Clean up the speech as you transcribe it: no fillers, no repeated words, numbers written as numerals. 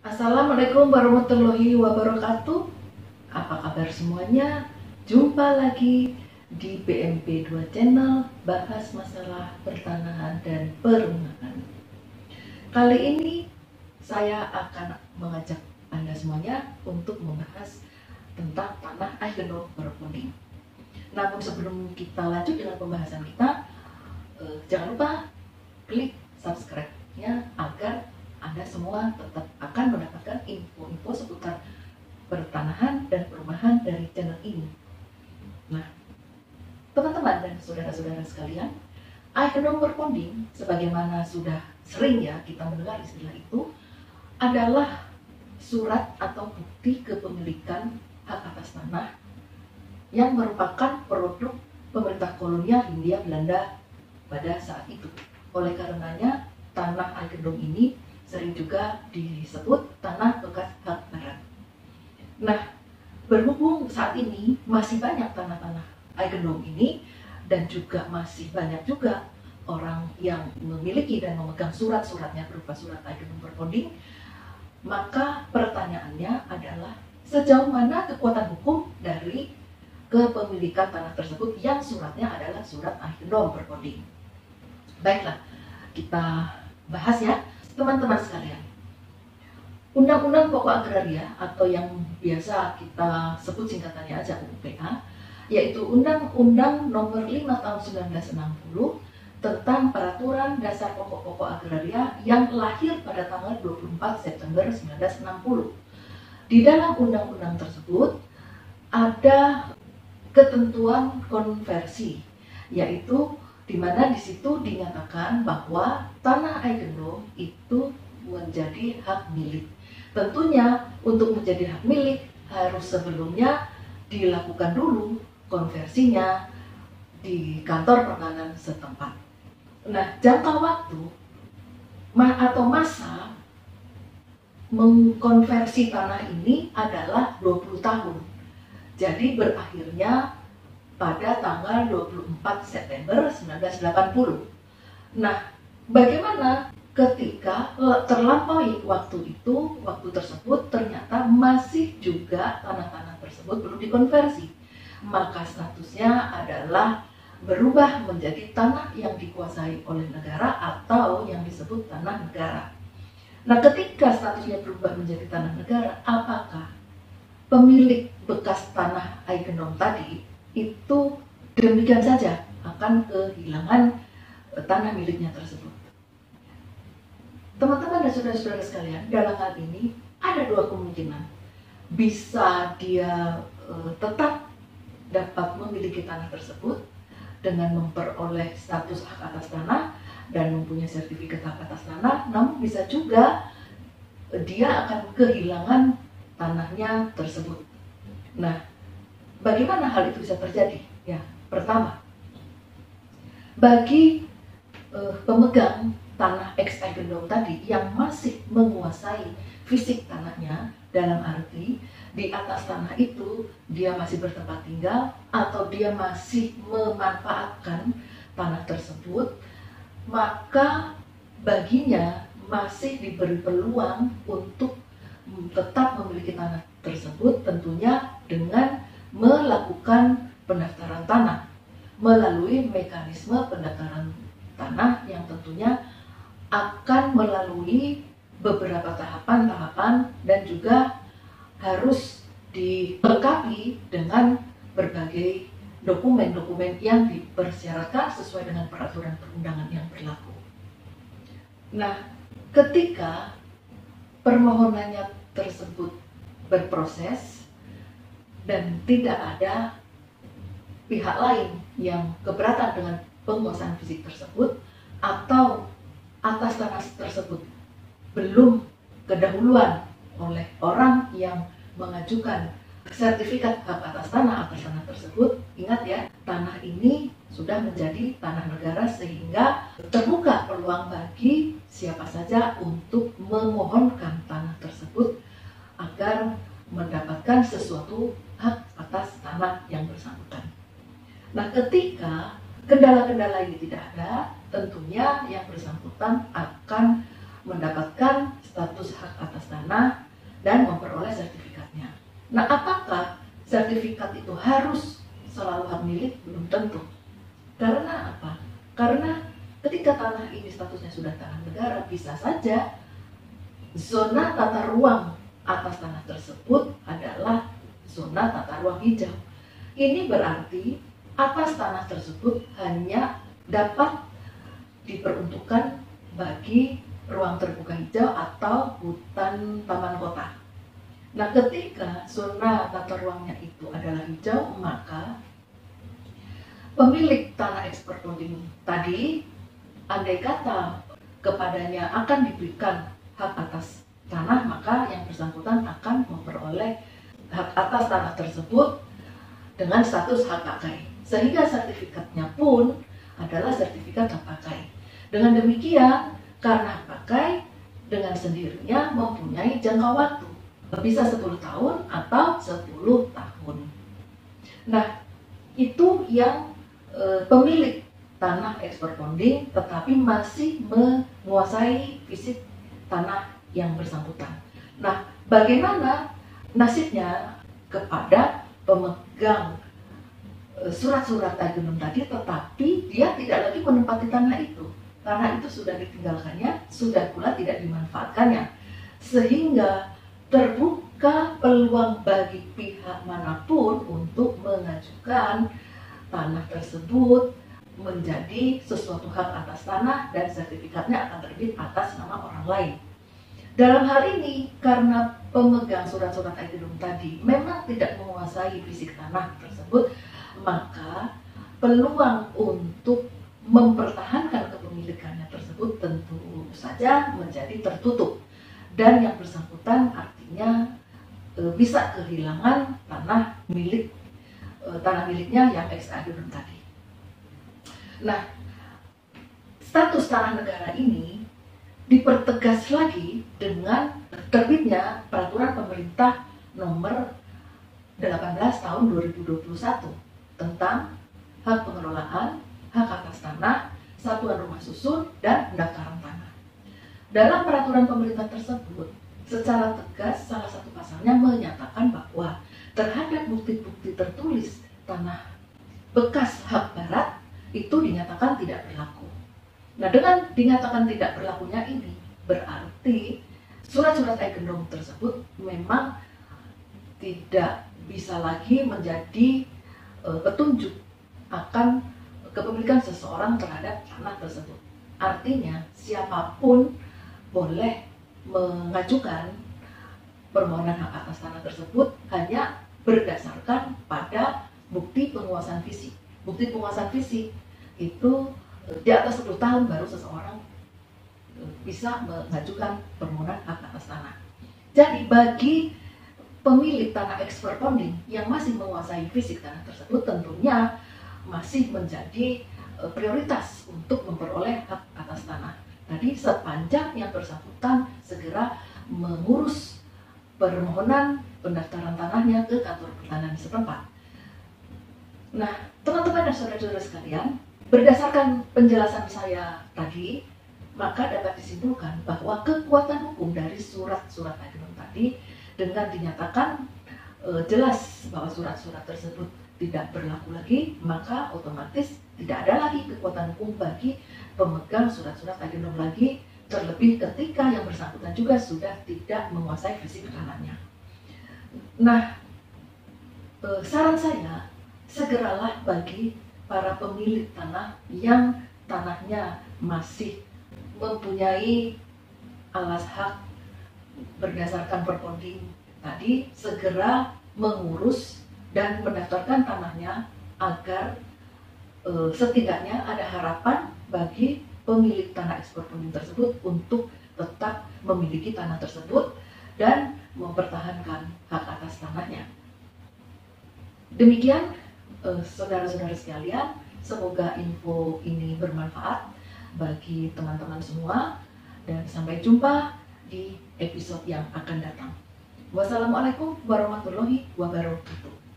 Assalamualaikum warahmatullahi wabarakatuh. Apa kabar semuanya? Jumpa lagi di BMP 2 Channel, bahas masalah pertanahan dan perumahan. Kali ini saya akan mengajak Anda semuanya untuk membahas tentang tanah eigenom berponding. Namun sebelum kita lanjut dengan pembahasan kita, jangan lupa klik subscribe-nya agar Anda semua tetap akan mendapatkan info-info seputar pertanahan dan perumahan dari channel ini. Nah, teman-teman dan saudara-saudara sekalian, eigenom berponding, sebagaimana sudah sering ya kita mendengar istilah itu, adalah surat atau bukti kepemilikan hak atas tanah yang merupakan produk pemerintah kolonial Hindia Belanda pada saat itu. Oleh karenanya, tanah eigenom ini sering juga disebut tanah bekas hak barat. Nah, berhubung saat ini masih banyak tanah-tanah eigenom ini dan juga masih banyak juga orang yang memiliki dan memegang surat-suratnya berupa surat eigenom berponding, maka pertanyaannya adalah sejauh mana kekuatan hukum dari kepemilikan tanah tersebut yang suratnya adalah surat eigenom berponding. Baiklah, kita bahas ya teman-teman sekalian. Undang-Undang Pokok Agraria atau yang biasa kita sebut singkatannya aja UPA, yaitu Undang-Undang Nomor 5 Tahun 1960 tentang Peraturan Dasar Pokok-Pokok Agraria yang lahir pada tanggal 24 September 1960. Di dalam undang-undang tersebut ada ketentuan konversi, yaitu di mana di situ dinyatakan bahwa tanah eigenom itu menjadi hak milik. Tentunya untuk menjadi hak milik harus sebelumnya dilakukan dulu konversinya di kantor perkebunan setempat. Nah, jangka waktu atau masa mengkonversi tanah ini adalah 20 tahun. Jadi berakhirnya pada tanggal 24 September 1980. Nah, bagaimana ketika terlampaui waktu tersebut ternyata masih juga tanah-tanah tersebut belum dikonversi, maka statusnya adalah berubah menjadi tanah yang dikuasai oleh negara atau yang disebut tanah negara. Nah, ketika statusnya berubah menjadi tanah negara, apakah pemilik bekas tanah eigenom tadi itu demikian saja akan kehilangan tanah miliknya tersebut? Teman-teman dan saudara-saudara sekalian, dalam hal ini ada dua kemungkinan. Bisa dia tetap dapat memiliki tanah tersebut dengan memperoleh status hak atas tanah dan mempunyai sertifikat hak atas tanah, namun bisa juga dia akan kehilangan tanahnya tersebut. Nah, bagaimana hal itu bisa terjadi? Ya, pertama, bagi pemegang tanah ex eigenom tadi yang masih menguasai fisik tanahnya, dalam arti di atas tanah itu dia masih bertempat tinggal atau dia masih memanfaatkan tanah tersebut, maka baginya masih diberi peluang untuk tetap memiliki tanah tersebut, tentunya dengan melakukan pendaftaran tanah melalui mekanisme pendaftaran tanah yang tentunya akan melalui beberapa tahapan-tahapan dan juga harus dilengkapi dengan berbagai dokumen-dokumen yang dipersyaratkan sesuai dengan peraturan perundangan yang berlaku. Nah, ketika permohonannya tersebut berproses dan tidak ada pihak lain yang keberatan dengan penguasaan fisik tersebut atau atas tanah tersebut belum kedahuluan oleh orang yang mengajukan sertifikat hak atas tanah tersebut, ingat ya, tanah ini sudah menjadi tanah negara sehingga terbuka peluang bagi siapa saja untuk memohonkan tanah tersebut agar mendapatkan sesuatu hak atas tanah yang bersangkutan. Nah, ketika kendala-kendala ini tidak ada, tentunya yang bersangkutan akan mendapatkan status hak atas tanah tanah dan memperoleh sertifikatnya. Nah, apakah sertifikat itu harus selalu hak milik? Belum tentu. Karena apa? Karena ketika tanah ini statusnya sudah tanah negara, bisa saja zona tata ruang atas tanah tersebut adalah zona tata ruang hijau. Ini berarti atas tanah tersebut hanya dapat diperuntukkan bagi ruang terbuka hijau atau hutan taman kota. Nah, ketika zona tata ruangnya itu adalah hijau, maka pemilik tanah ekspropriatif tadi, andai kata kepadanya akan diberikan hak atas tanah, maka yang bersangkutan akan memperoleh hak atas tanah tersebut dengan status hak pakai. Sehingga sertifikatnya pun adalah sertifikat hak pakai. Dengan demikian, karena hak pakai dengan sendirinya mempunyai jangka waktu. Bisa 10 tahun atau 10 tahun. Nah, itu yang pemilik tanah expropriating tetapi masih menguasai fisik tanah yang bersangkutan. Nah, bagaimana nasibnya kepada pemegang surat-surat agenum tadi, tetapi dia tidak lagi menempati tanah itu karena itu sudah ditinggalkannya, sudah pula tidak dimanfaatkannya, sehingga terbuka peluang bagi pihak manapun untuk mengajukan tanah tersebut menjadi sesuatu hak atas tanah dan sertifikatnya akan terbit atas nama orang lain. Dalam hal ini, karena pemegang surat-surat agenum tadi memang tidak menguasai fisik tanah tersebut, maka peluang untuk mempertahankan kepemilikannya tersebut tentu saja menjadi tertutup. Dan yang bersangkutan artinya bisa kehilangan tanah miliknya yang ex agenum tadi. Nah, status tanah negara ini dipertegas lagi dengan terbitnya peraturan pemerintah nomor 18 tahun 2021 tentang hak pengelolaan, hak atas tanah, satuan rumah susun, dan pendaftaran tanah. Dalam peraturan pemerintah tersebut, secara tegas salah satu pasalnya menyatakan bahwa terhadap bukti-bukti tertulis tanah bekas hak barat itu dinyatakan tidak berlaku. Nah, dengan dinyatakan tidak berlakunya ini berarti surat-surat agenum tersebut memang tidak bisa lagi menjadi petunjuk akan kepemilikan seseorang terhadap tanah tersebut. Artinya siapapun boleh mengajukan permohonan hak atas tanah tersebut hanya berdasarkan pada bukti penguasaan fisik. Bukti penguasaan fisik itu di atas 10 tahun baru seseorang bisa mengajukan permohonan hak atas tanah. Jadi bagi pemilik tanah expropriating yang masih menguasai fisik tanah tersebut tentunya masih menjadi prioritas untuk memperoleh hak atas tanah. Tadi sepanjang yang bersangkutan segera mengurus permohonan pendaftaran tanahnya ke kantor pertanahan setempat. Nah, teman-teman dan saudara-saudara sekalian, berdasarkan penjelasan saya tadi, maka dapat disimpulkan bahwa kekuatan hukum dari surat-surat agenum tadi dengan dinyatakan jelas bahwa surat-surat tersebut tidak berlaku lagi, maka otomatis tidak ada lagi kekuatan hukum bagi pemegang surat-surat agenum lagi, terlebih ketika yang bersangkutan juga sudah tidak menguasai fisik tanahnya. Nah, saran saya, segeralah bagi para pemilik tanah yang tanahnya masih mempunyai alas hak berdasarkan perponding tadi, segera mengurus dan mendaftarkan tanahnya agar setidaknya ada harapan bagi pemilik tanah expropriating tersebut untuk tetap memiliki tanah tersebut dan mempertahankan hak atas tanahnya. Demikian saudara-saudara sekalian, semoga info ini bermanfaat bagi teman-teman semua dan sampai jumpa di episode yang akan datang. Wassalamualaikum warahmatullahi wabarakatuh.